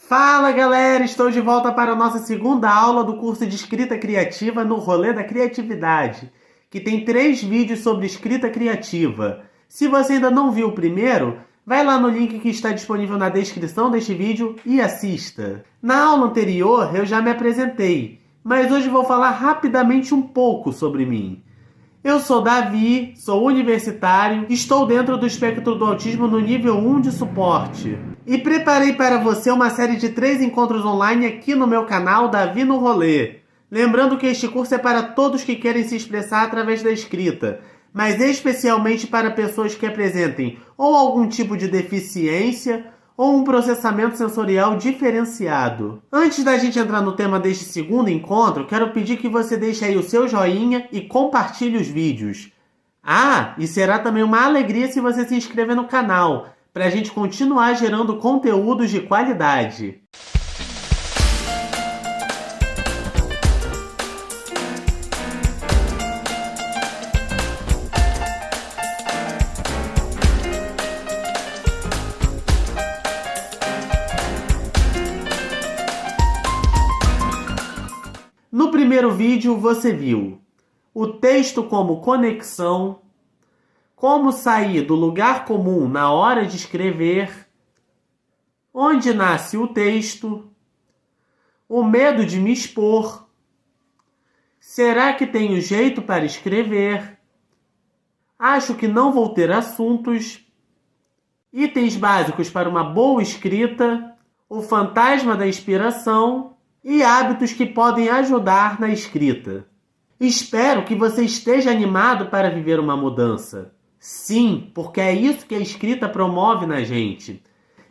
Fala galera, estou de volta para a nossa segunda aula do curso de Escrita Criativa no Rolê da Criatividade, que tem 3 vídeos sobre escrita criativa. Se você ainda não viu o primeiro, vai lá no link que está disponível na descrição deste vídeo e assista. Na aula anterior eu já me apresentei, mas hoje vou falar rapidamente um pouco sobre mim. Eu sou Davi, sou universitário, estou dentro do espectro do autismo no nível 1 de suporte. E preparei para você uma série de 3 encontros online aqui no meu canal Davi no Rolê. Lembrando que este curso é para todos que querem se expressar através da escrita, mas especialmente para pessoas que apresentem ou algum tipo de deficiência ou um processamento sensorial diferenciado. Antes da gente entrar no tema deste segundo encontro, quero pedir que você deixe aí o seu joinha e compartilhe os vídeos. E será também uma alegria se você se inscrever no canal, para a gente continuar gerando conteúdos de qualidade. No primeiro vídeo você viu o texto como conexão, como sair do lugar comum na hora de escrever, onde nasce o texto, o medo de me expor, será que tenho jeito para escrever, acho que não vou ter assuntos, itens básicos para uma boa escrita, o fantasma da inspiração e hábitos que podem ajudar na escrita. Espero que você esteja animado para viver uma mudança. Sim, porque é isso que a escrita promove na gente.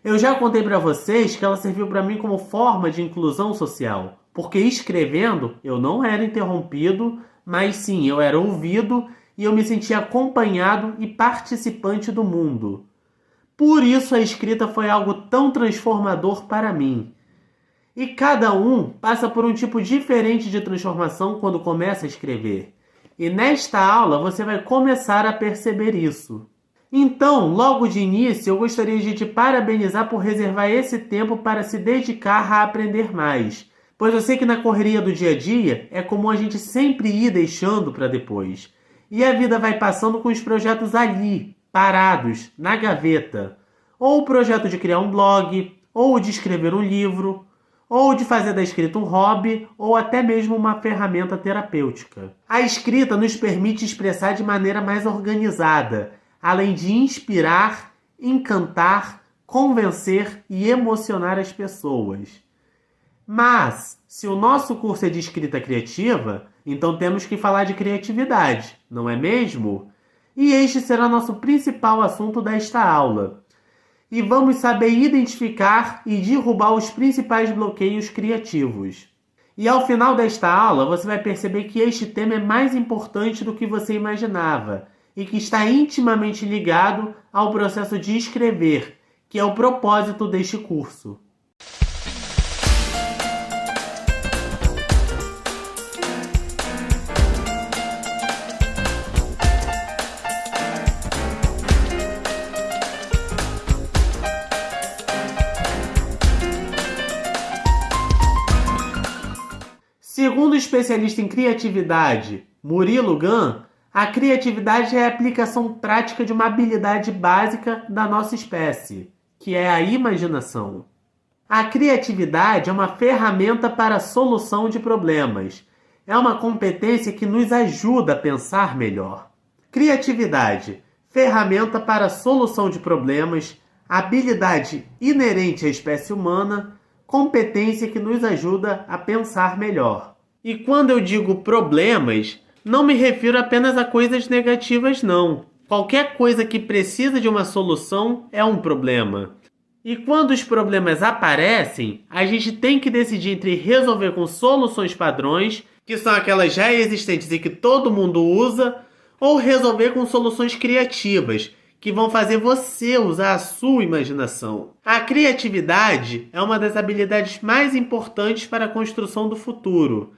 Eu já contei para vocês que ela serviu para mim como forma de inclusão social, porque escrevendo eu não era interrompido, mas sim, eu era ouvido e eu me sentia acompanhado e participante do mundo. Por isso a escrita foi algo tão transformador para mim. E cada um passa por um tipo diferente de transformação quando começa a escrever. E nesta aula você vai começar a perceber isso. Então, logo de início, eu gostaria de te parabenizar por reservar esse tempo para se dedicar a aprender mais. Pois eu sei que na correria do dia a dia é comum a gente sempre ir deixando para depois. E a vida vai passando com os projetos ali, parados, na gaveta. Ou o projeto de criar um blog, ou de escrever um livro, ou de fazer da escrita um hobby, ou até mesmo uma ferramenta terapêutica. A escrita nos permite expressar de maneira mais organizada, além de inspirar, encantar, convencer e emocionar as pessoas. Mas, se o nosso curso é de escrita criativa, então temos que falar de criatividade, não é mesmo? E este será nosso principal assunto desta aula. E vamos saber identificar e derrubar os principais bloqueios criativos. E ao final desta aula, você vai perceber que este tema é mais importante do que você imaginava e que está intimamente ligado ao processo de escrever, que é o propósito deste curso. Segundo o especialista em criatividade, Murilo Gun, a criatividade é a aplicação prática de uma habilidade básica da nossa espécie, que é a imaginação. A criatividade é uma ferramenta para a solução de problemas. É uma competência que nos ajuda a pensar melhor. Criatividade, ferramenta para a solução de problemas, habilidade inerente à espécie humana, competência que nos ajuda a pensar melhor. E quando eu digo problemas, não me refiro apenas a coisas negativas, não. Qualquer coisa que precisa de uma solução é um problema. E quando os problemas aparecem, a gente tem que decidir entre resolver com soluções padrões, que são aquelas já existentes e que todo mundo usa, ou resolver com soluções criativas, que vão fazer você usar a sua imaginação. A criatividade é uma das habilidades mais importantes para a construção do futuro.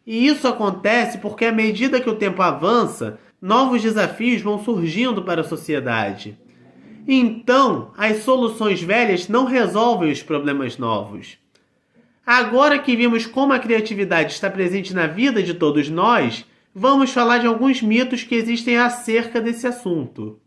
E isso acontece porque, à medida que o tempo avança, novos desafios vão surgindo para a sociedade. Então, as soluções velhas não resolvem os problemas novos. Agora que vimos como a criatividade está presente na vida de todos nós, vamos falar de alguns mitos que existem acerca desse assunto.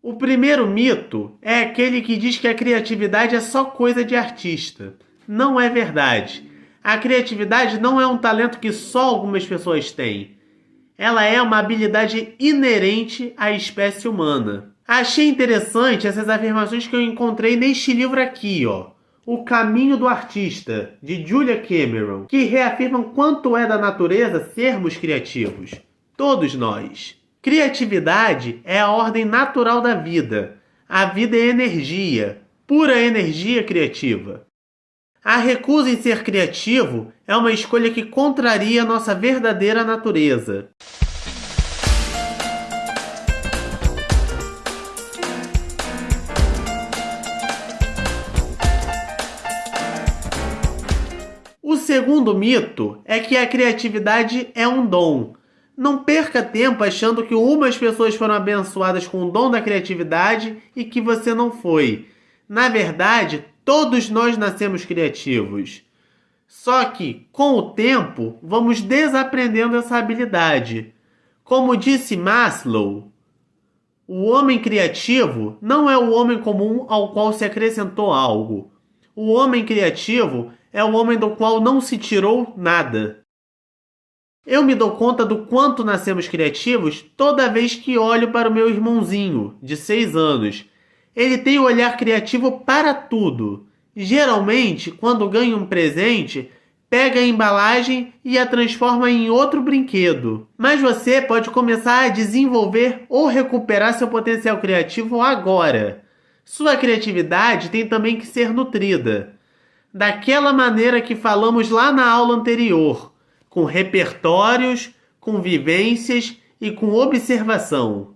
O primeiro mito é aquele que diz que a criatividade é só coisa de artista. Não é verdade. A criatividade não é um talento que só algumas pessoas têm. Ela é uma habilidade inerente à espécie humana. Achei interessante essas afirmações que eu encontrei neste livro aqui, O Caminho do Artista, de Julia Cameron, que reafirmam quanto é da natureza sermos criativos. Todos nós. Criatividade é a ordem natural da vida. A vida é energia, pura energia criativa. A recusa em ser criativo é uma escolha que contraria a nossa verdadeira natureza. O segundo mito é que a criatividade é um dom. Não perca tempo achando que umas pessoas foram abençoadas com o dom da criatividade e que você não foi. Na verdade, todos nós nascemos criativos. Só que, com o tempo, vamos desaprendendo essa habilidade. Como disse Maslow, o homem criativo não é o homem comum ao qual se acrescentou algo. O homem criativo é o homem do qual não se tirou nada. Eu me dou conta do quanto nascemos criativos toda vez que olho para o meu irmãozinho, de 6 anos. Ele tem o olhar criativo para tudo. Geralmente, quando ganha um presente, pega a embalagem e a transforma em outro brinquedo. Mas você pode começar a desenvolver ou recuperar seu potencial criativo agora. Sua criatividade tem também que ser nutrida. Daquela maneira que falamos lá na aula anterior, com repertórios, com vivências e com observação.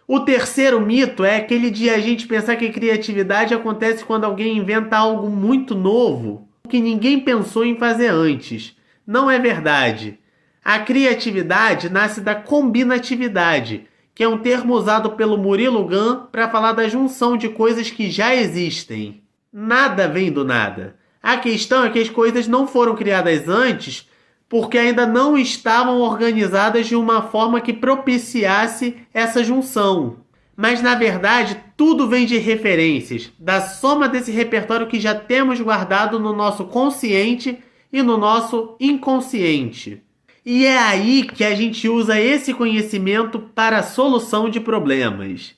O terceiro mito é aquele de a gente pensar que criatividade acontece quando alguém inventa algo muito novo que ninguém pensou em fazer antes. Não é verdade. A criatividade nasce da combinatividade, que é um termo usado pelo Murilo Gun para falar da junção de coisas que já existem. Nada vem do nada. A questão é que as coisas não foram criadas antes porque ainda não estavam organizadas de uma forma que propiciasse essa junção. Mas, na verdade, tudo vem de referências, da soma desse repertório que já temos guardado no nosso consciente e no nosso inconsciente. E é aí que a gente usa esse conhecimento para a solução de problemas.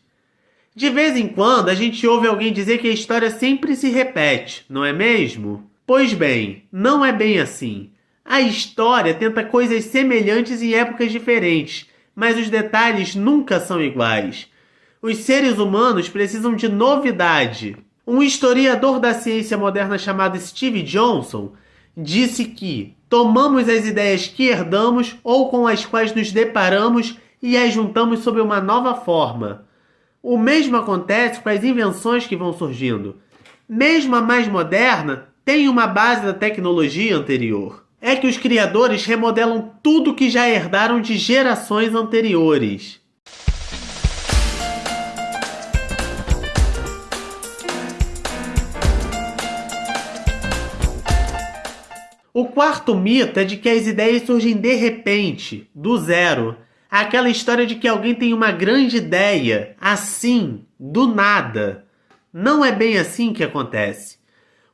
De vez em quando, a gente ouve alguém dizer que a história sempre se repete, não é mesmo? Pois bem, não é bem assim. A história tenta coisas semelhantes em épocas diferentes, mas os detalhes nunca são iguais. Os seres humanos precisam de novidade. Um historiador da ciência moderna chamado Steve Johnson disse que tomamos as ideias que herdamos ou com as quais nos deparamos e as juntamos sob uma nova forma. O mesmo acontece com as invenções que vão surgindo. Mesmo a mais moderna tem uma base da tecnologia anterior. É que os criadores remodelam tudo que já herdaram de gerações anteriores. O quarto mito é de que as ideias surgem de repente, do zero. Aquela história de que alguém tem uma grande ideia, assim, do nada. Não é bem assim que acontece.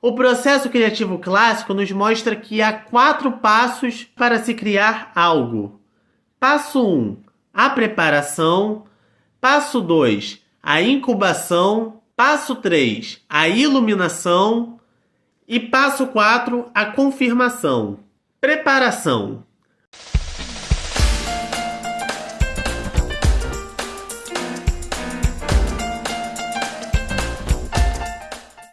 O processo criativo clássico nos mostra que há 4 passos para se criar algo. Passo 1, a preparação. Passo 2, a incubação. Passo 3, a iluminação. E passo 4, a confirmação. Preparação.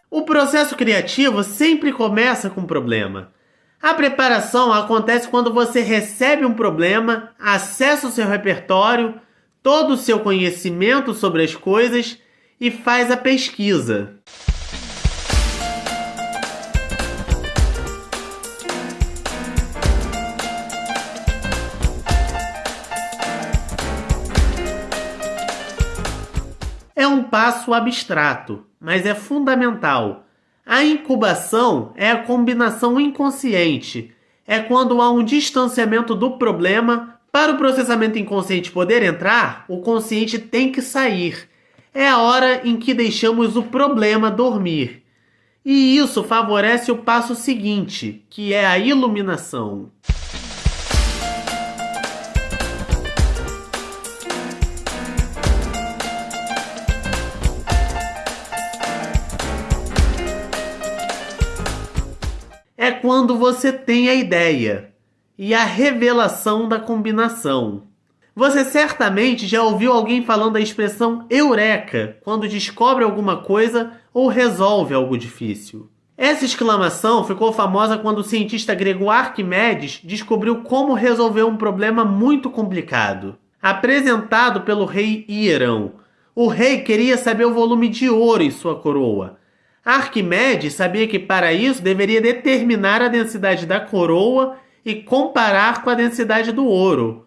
O processo criativo sempre começa com um problema. A preparação acontece quando você recebe um problema, acessa o seu repertório, todo o seu conhecimento sobre as coisas e faz a pesquisa. É um passo abstrato, mas é fundamental. A incubação é a combinação inconsciente. É quando há um distanciamento do problema. Para o processamento inconsciente poder entrar, o consciente tem que sair. É a hora em que deixamos o problema dormir. E isso favorece o passo seguinte, que é a iluminação. É quando você tem a ideia e a revelação da combinação. Você certamente já ouviu alguém falando a expressão eureka quando descobre alguma coisa ou resolve algo difícil. Essa exclamação ficou famosa quando o cientista grego Arquimedes descobriu como resolver um problema muito complicado. Apresentado pelo rei Hierão, o rei queria saber o volume de ouro em sua coroa. Arquimedes sabia que para isso deveria determinar a densidade da coroa e comparar com a densidade do ouro.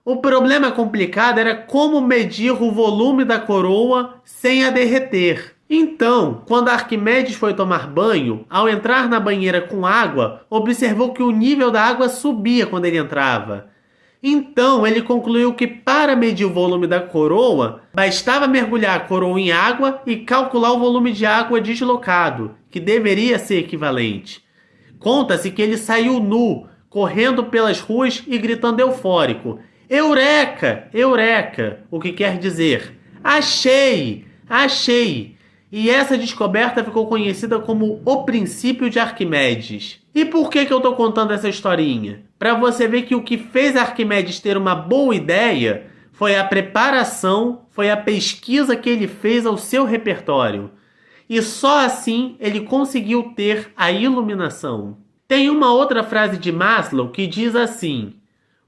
O problema complicado era como medir o volume da coroa sem a derreter. Então, quando Arquimedes foi tomar banho, ao entrar na banheira com água, observou que o nível da água subia quando ele entrava. Então, ele concluiu que para medir o volume da coroa, bastava mergulhar a coroa em água e calcular o volume de água deslocado, que deveria ser equivalente. Conta-se que ele saiu nu, correndo pelas ruas e gritando eufórico: Eureka! Eureka! O que quer dizer: achei! Achei! E essa descoberta ficou conhecida como o princípio de Arquimedes. E por que eu estou contando essa historinha? Para você ver que o que fez Arquimedes ter uma boa ideia foi a preparação, foi a pesquisa que ele fez ao seu repertório. E só assim ele conseguiu ter a iluminação. Tem uma outra frase de Maslow que diz assim: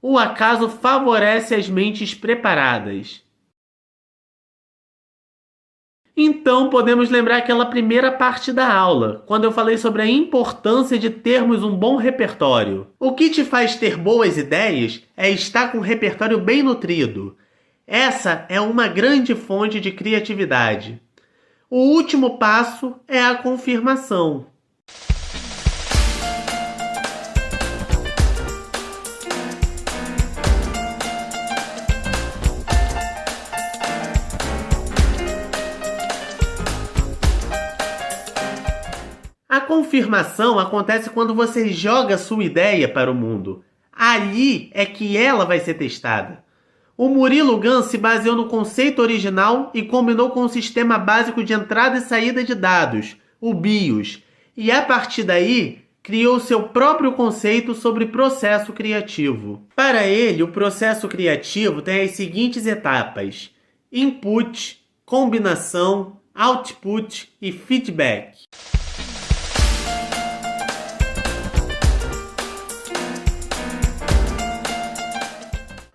o acaso favorece as mentes preparadas. Então podemos lembrar aquela primeira parte da aula, quando eu falei sobre a importância de termos um bom repertório. O que te faz ter boas ideias é estar com um repertório bem nutrido. Essa é uma grande fonte de criatividade. O último passo é a confirmação. A confirmação acontece quando você joga sua ideia para o mundo. Ali é que ela vai ser testada. O Murilo Gun se baseou no conceito original e combinou com o sistema básico de entrada e saída de dados, o BIOS, e a partir daí criou seu próprio conceito sobre processo criativo. Para ele, o processo criativo tem as seguintes etapas: input, combinação, output e feedback.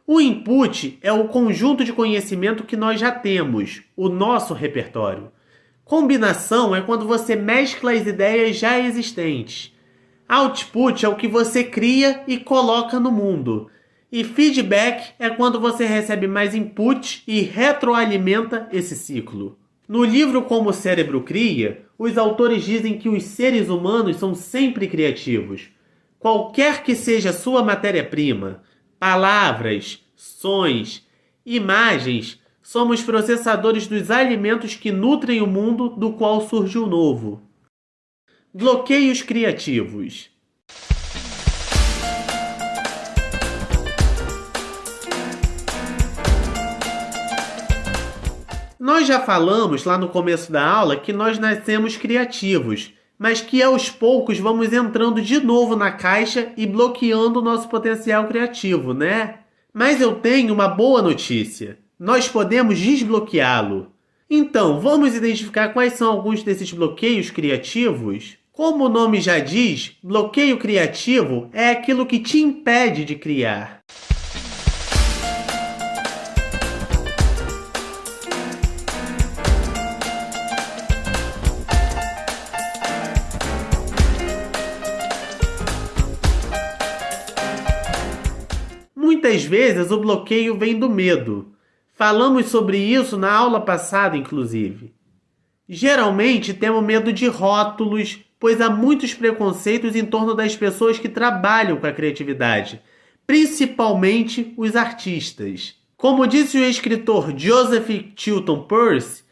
O input é o conjunto de conhecimento que nós já temos, o nosso repertório. Combinação é quando você mescla as ideias já existentes. Output é o que você cria e coloca no mundo. E feedback é quando você recebe mais input e retroalimenta esse ciclo. No livro Como o Cérebro Cria, os autores dizem que os seres humanos são sempre criativos. Qualquer que seja a sua matéria-prima, palavras, sons, imagens, somos processadores dos alimentos que nutrem o mundo do qual surge o novo. Bloqueios criativos. Nós já falamos lá no começo da aula que nós nascemos criativos, mas que aos poucos vamos entrando de novo na caixa e bloqueando o nosso potencial criativo, né? Mas eu tenho uma boa notícia. Nós podemos desbloqueá-lo. Então, vamos identificar quais são alguns desses bloqueios criativos? Como o nome já diz, bloqueio criativo é aquilo que te impede de criar. Muitas vezes o bloqueio vem do medo. Falamos sobre isso na aula passada, inclusive. Geralmente temos medo de rótulos, pois há muitos preconceitos em torno das pessoas que trabalham com a criatividade, principalmente os artistas. Como disse o escritor Joseph Chilton Pearce,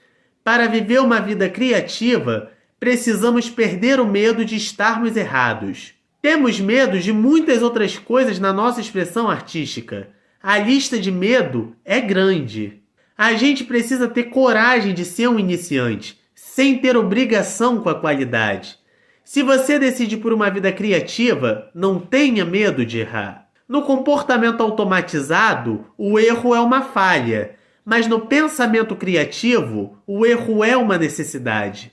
para viver uma vida criativa, precisamos perder o medo de estarmos errados. Temos medo de muitas outras coisas na nossa expressão artística. A lista de medo é grande. A gente precisa ter coragem de ser um iniciante, sem ter obrigação com a qualidade. Se você decide por uma vida criativa, não tenha medo de errar. No comportamento automatizado, o erro é uma falha, mas no pensamento criativo, o erro é uma necessidade.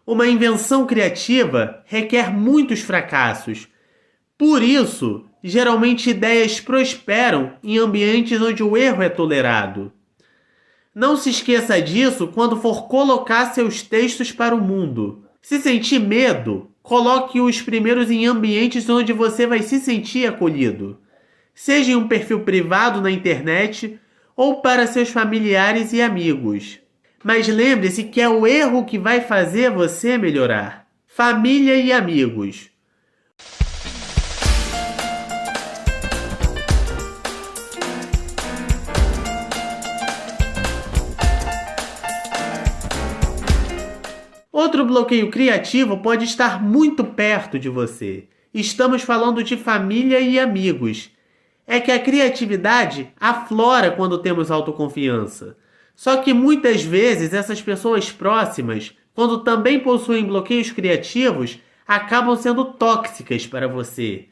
Uma invenção criativa requer muitos fracassos. Por isso, geralmente ideias prosperam em ambientes onde o erro é tolerado. Não se esqueça disso quando for colocar seus textos para o mundo. Se sentir medo, coloque-os primeiros em ambientes onde você vai se sentir acolhido. Seja em um perfil privado na internet ou para seus familiares e amigos. Mas lembre-se que é o erro que vai fazer você melhorar. Família e amigos. Outro bloqueio criativo pode estar muito perto de você. Estamos falando de família e amigos. É que a criatividade aflora quando temos autoconfiança. Só que muitas vezes essas pessoas próximas, quando também possuem bloqueios criativos, acabam sendo tóxicas para você.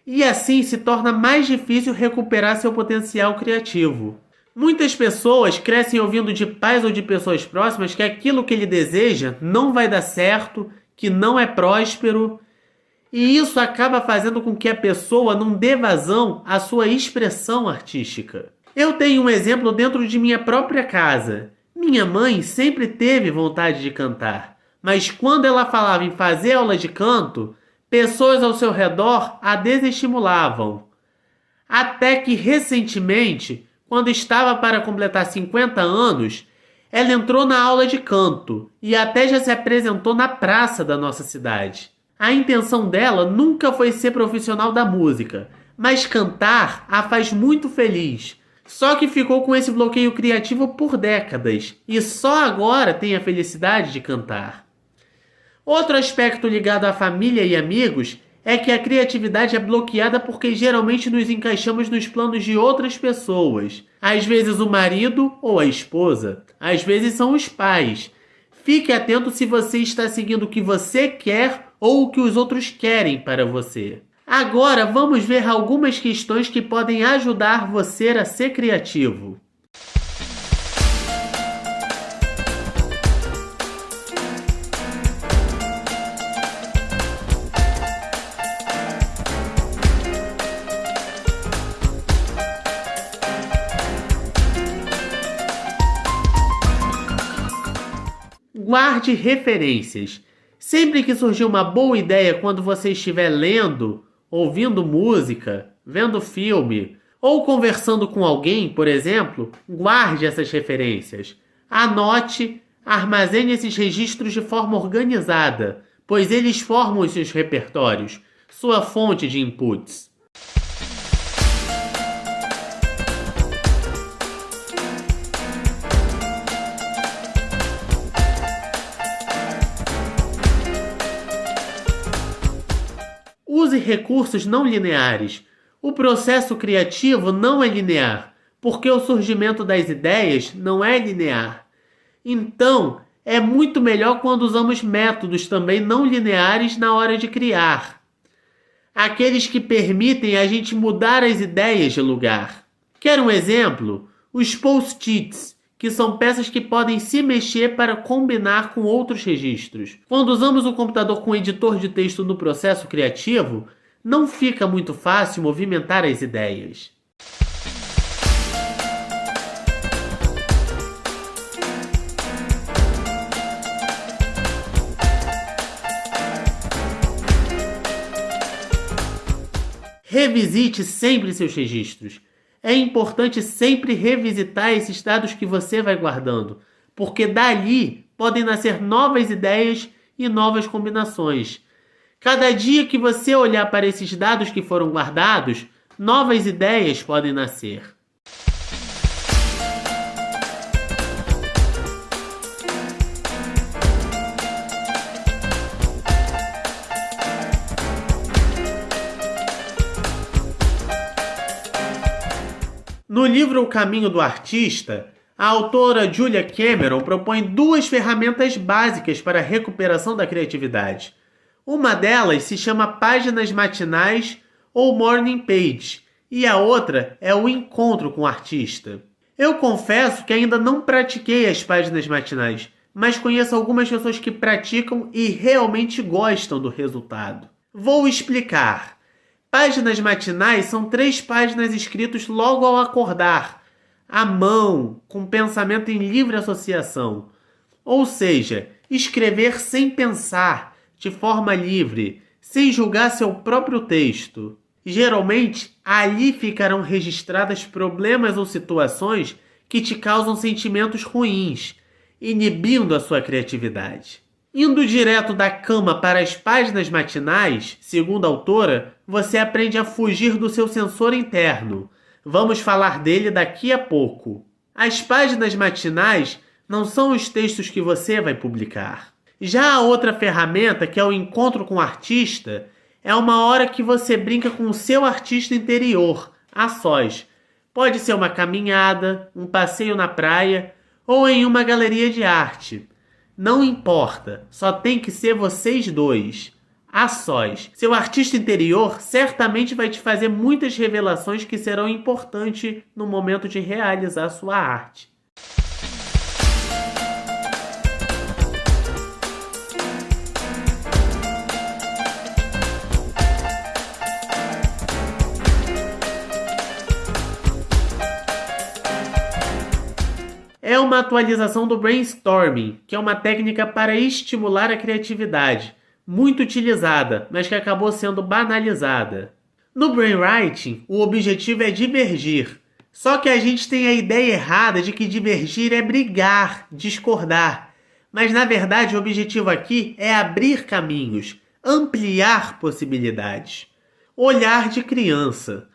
E assim se torna mais difícil recuperar seu potencial criativo. Muitas pessoas crescem ouvindo de pais ou de pessoas próximas que aquilo que ele deseja não vai dar certo, que não é próspero, e isso acaba fazendo com que a pessoa não dê vazão à sua expressão artística. Eu tenho um exemplo dentro de minha própria casa. Minha mãe sempre teve vontade de cantar, mas quando ela falava em fazer aula de canto, pessoas ao seu redor a desestimulavam. Até que recentemente, quando estava para completar 50 anos, ela entrou na aula de canto e até já se apresentou na praça da nossa cidade. A intenção dela nunca foi ser profissional da música, mas cantar a faz muito feliz. Só que ficou com esse bloqueio criativo por décadas e só agora tem a felicidade de cantar. Outro aspecto ligado à família e amigos é que a criatividade é bloqueada porque geralmente nos encaixamos nos planos de outras pessoas. Às vezes o marido ou a esposa, às vezes são os pais. Fique atento se você está seguindo o que você quer ou o que os outros querem para você. Agora vamos ver algumas questões que podem ajudar você a ser criativo. Guarde referências. Sempre que surgir uma boa ideia quando você estiver lendo, ouvindo música, vendo filme ou conversando com alguém, por exemplo, guarde essas referências. Anote, armazene esses registros de forma organizada, pois eles formam os seus repertórios, sua fonte de inputs. Use recursos não lineares. O processo criativo não é linear, porque o surgimento das ideias não é linear. Então, é muito melhor quando usamos métodos também não lineares na hora de criar. Aqueles que permitem a gente mudar as ideias de lugar. Quer um exemplo? Os post-its, que são peças que podem se mexer para combinar com outros registros. Quando usamos o computador com editor de texto no processo criativo, não fica muito fácil movimentar as ideias. Revisite sempre seus registros. É importante sempre revisitar esses dados que você vai guardando, porque dali podem nascer novas ideias e novas combinações. Cada dia que você olhar para esses dados que foram guardados, novas ideias podem nascer. No livro O Caminho do Artista, a autora Julia Cameron propõe 2 ferramentas básicas para a recuperação da criatividade. Uma delas se chama páginas matinais ou morning page, e a outra é o encontro com o artista. Eu confesso que ainda não pratiquei as páginas matinais, mas conheço algumas pessoas que praticam e realmente gostam do resultado. Vou explicar. Páginas matinais são 3 páginas escritas logo ao acordar, à mão, com pensamento em livre associação. Ou seja, escrever sem pensar, de forma livre, sem julgar seu próprio texto. Geralmente, ali ficarão registradas problemas ou situações que te causam sentimentos ruins, inibindo a sua criatividade. Indo direto da cama para as páginas matinais, segundo a autora, você aprende a fugir do seu sensor interno. Vamos falar dele daqui a pouco. As páginas matinais não são os textos que você vai publicar. Já a outra ferramenta, que é o encontro com o artista, é uma hora que você brinca com o seu artista interior, a sós. Pode ser uma caminhada, um passeio na praia ou em uma galeria de arte. Não importa, só tem que ser vocês 2, a sós. Seu artista interior certamente vai te fazer muitas revelações que serão importantes no momento de realizar sua arte. É uma atualização do brainstorming, que é uma técnica para estimular a criatividade, muito utilizada, mas que acabou sendo banalizada. No brainwriting, o objetivo é divergir. Só que a gente tem a ideia errada de que divergir é brigar, discordar. Mas na verdade o objetivo aqui é abrir caminhos, ampliar possibilidades. Olhar de criança.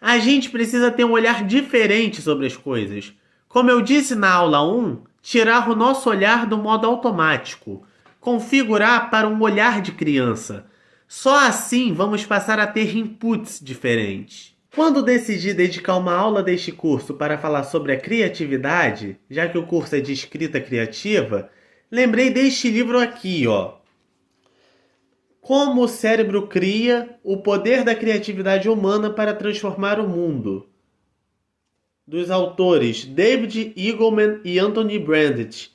A gente precisa ter um olhar diferente sobre as coisas. Como eu disse na aula 1, tirar o nosso olhar do modo automático. Configurar para um olhar de criança. Só assim vamos passar a ter inputs diferentes. Quando decidi dedicar uma aula deste curso para falar sobre a criatividade, já que o curso é de escrita criativa, lembrei deste livro aqui, ó. Como o cérebro cria o poder da criatividade humana para transformar o mundo. Dos autores David Eagleman e Anthony Brandt.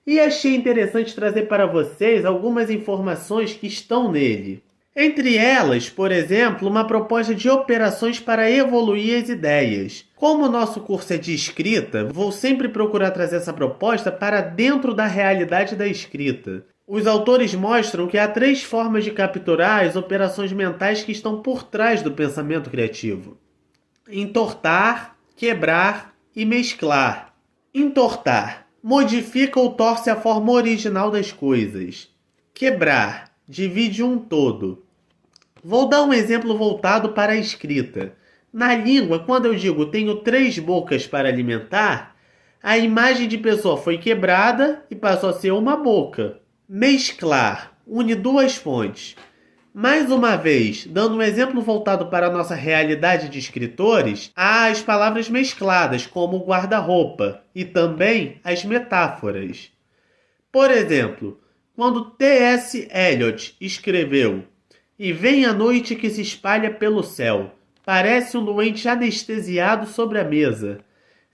E achei interessante trazer para vocês algumas informações que estão nele. Entre elas, por exemplo, uma proposta de operações para evoluir as ideias. Como o nosso curso é de escrita, vou sempre procurar trazer essa proposta para dentro da realidade da escrita. Os autores mostram que há 3 formas de capturar as operações mentais que estão por trás do pensamento criativo: entortar, quebrar e mesclar. Entortar: modifica ou torce a forma original das coisas. Quebrar: divide um todo. Vou dar um exemplo voltado para a escrita. Na língua, quando eu digo tenho 3 bocas para alimentar, a imagem de pessoa foi quebrada e passou a ser uma boca. Mesclar: une 2 fontes. Mais uma vez, dando um exemplo voltado para a nossa realidade de escritores, há as palavras mescladas, como guarda-roupa, e também as metáforas. Por exemplo, quando T.S. Eliot escreveu "E vem a noite que se espalha pelo céu, parece um doente anestesiado sobre a mesa."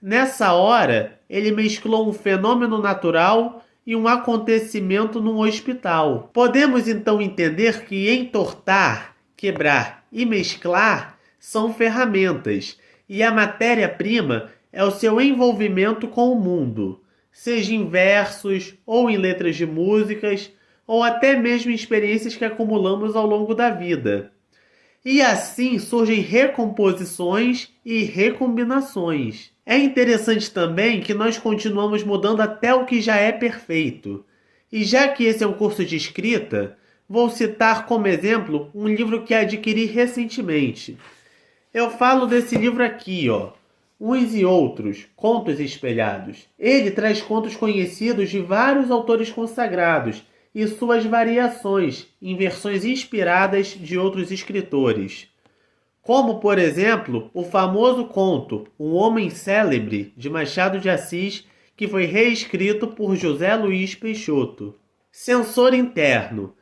Nessa hora, ele mesclou um fenômeno natural e um acontecimento num hospital. Podemos então entender que entortar, quebrar e mesclar são ferramentas, e a matéria-prima é o seu envolvimento com o mundo, seja em versos, ou em letras de músicas, ou até mesmo em experiências que acumulamos ao longo da vida. E assim surgem recomposições e recombinações. É interessante também que nós continuamos mudando até o que já é perfeito. E já que esse é um curso de escrita, vou citar como exemplo um livro que adquiri recentemente. Eu falo desse livro aqui, Uns e Outros, Contos Espelhados. Ele traz contos conhecidos de vários autores consagrados e suas variações em versões inspiradas de outros escritores. Como, por exemplo, o famoso conto Um Homem Célebre, de Machado de Assis, que foi reescrito por José Luiz Peixoto. Censor interno.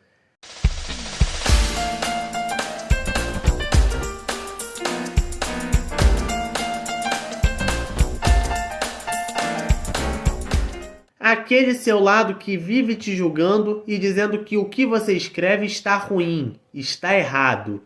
Aquele seu lado que vive te julgando e dizendo que o que você escreve está ruim, está errado.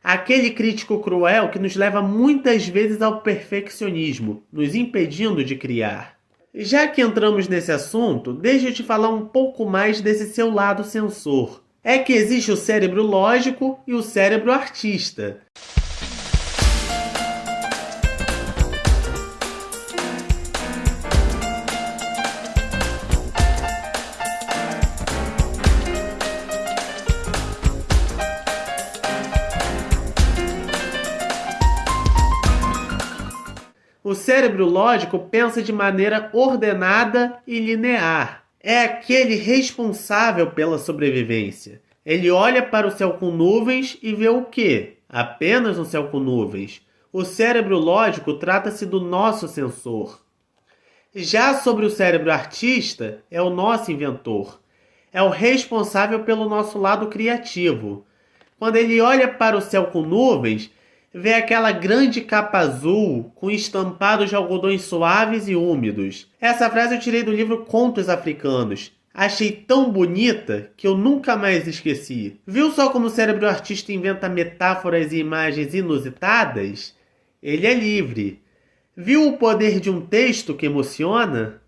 Aquele crítico cruel que nos leva muitas vezes ao perfeccionismo, nos impedindo de criar. Já que entramos nesse assunto, deixa eu te falar um pouco mais desse seu lado censor. É que existe o cérebro lógico e o cérebro artista. O cérebro lógico pensa de maneira ordenada e linear. É aquele responsável pela sobrevivência. Ele olha para o céu com nuvens e vê o quê? Apenas um céu com nuvens. O cérebro lógico trata-se do nosso sensor. Já sobre o cérebro artista, é o nosso inventor. É o responsável pelo nosso lado criativo. Quando ele olha para o céu com nuvens, vê aquela grande capa azul com estampados de algodões suaves e úmidos. Essa frase eu tirei do livro Contos Africanos. Achei tão bonita que eu nunca mais esqueci. Viu só como o cérebro artista inventa metáforas e imagens inusitadas? Ele é livre. Viu o poder de um texto que emociona?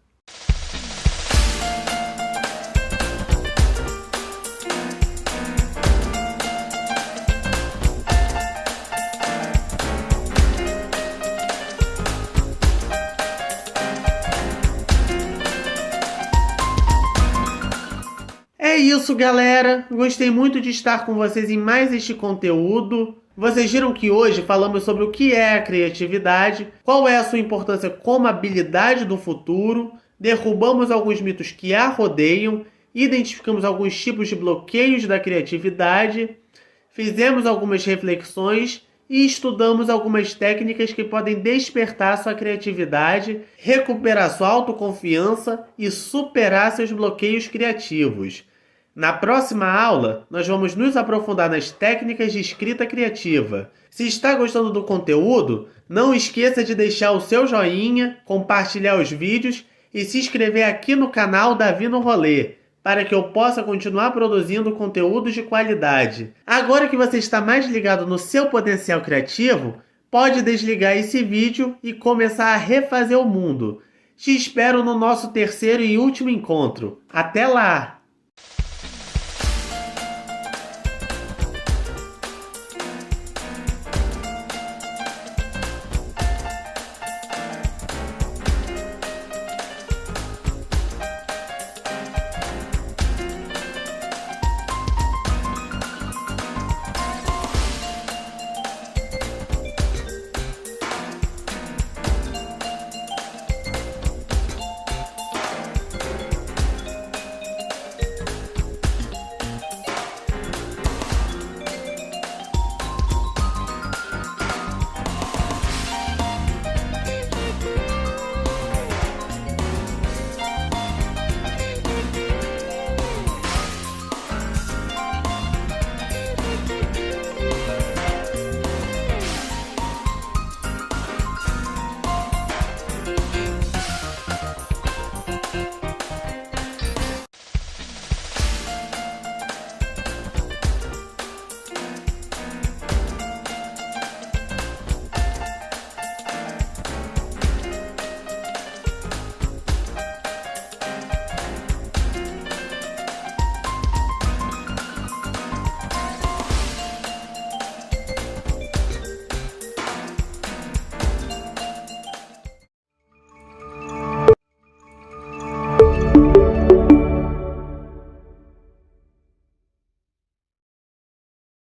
É isso, galera. Gostei muito de estar com vocês em mais este conteúdo. Vocês viram que hoje falamos sobre o que é a criatividade, qual é a sua importância como habilidade do futuro, derrubamos alguns mitos que a rodeiam, identificamos alguns tipos de bloqueios da criatividade, fizemos algumas reflexões e estudamos algumas técnicas que podem despertar sua criatividade, recuperar sua autoconfiança e superar seus bloqueios criativos. Na próxima aula, nós vamos nos aprofundar nas técnicas de escrita criativa. Se está gostando do conteúdo, não esqueça de deixar o seu joinha, compartilhar os vídeos e se inscrever aqui no canal Davi no Rolê, para que eu possa continuar produzindo conteúdos de qualidade. Agora que você está mais ligado no seu potencial criativo, pode desligar esse vídeo e começar a refazer o mundo. Te espero no nosso terceiro e último encontro. Até lá!